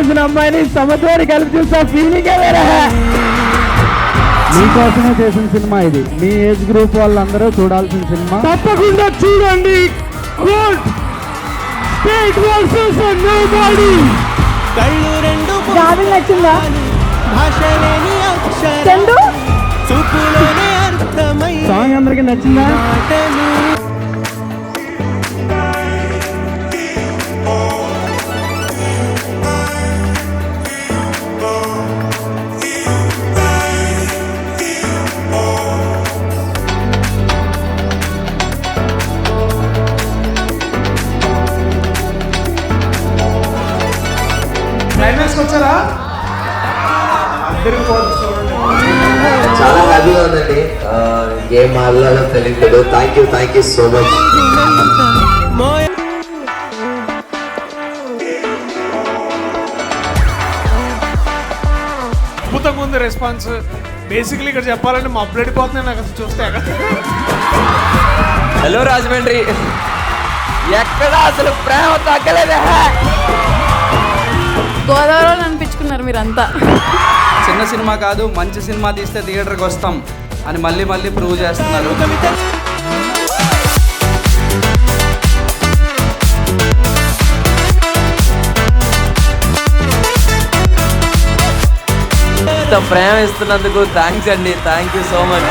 చూసిన అమ్మాయిని సమతోని కలిపి చూసా ఫీలింగ్ వేరే. మీకోసమే చేసిన సినిమా ఇది. మీ ఏజ్ గ్రూప్ వాళ్ళందరూ చూడాల్సిన సినిమా, తప్పకుండా చూడండి. State versus nobody. కళ్ళు రెండు నచ్చిందా? భాషలేని అక్షరం చందు చూపులోనే అర్థమై సాంగ్ అందరికి నచ్చిందా? మాటలు వచ్చారా? చాలా హ్యాపీగా ఉందండి. ఏం మాట్లాడాలో తెలియట్లేదు. Thank you so much. అద్భుతంగా ఉంది రెస్పాన్స్. బేసిక్లీ ఇక్కడ చెప్పాలంటే మా బ్లడ్ పోతున్నాయి నాకు అసలు చూస్తే. హలో రాజమండ్రి, ఎక్కడ అసలు ప్రేమ తగ్గలేదే. గోదావరిలో అనిపించుకున్నారు మీరంతా. చిన్న సినిమా కాదు, మంచి సినిమా తీస్తే థియేటర్కి వస్తాం అని మళ్ళీ మళ్ళీ ప్రూవ్ చేస్తున్నారు. ఇంత ప్రేమ ఇస్తున్నందుకు థ్యాంక్స్ అండి. Thank you so much.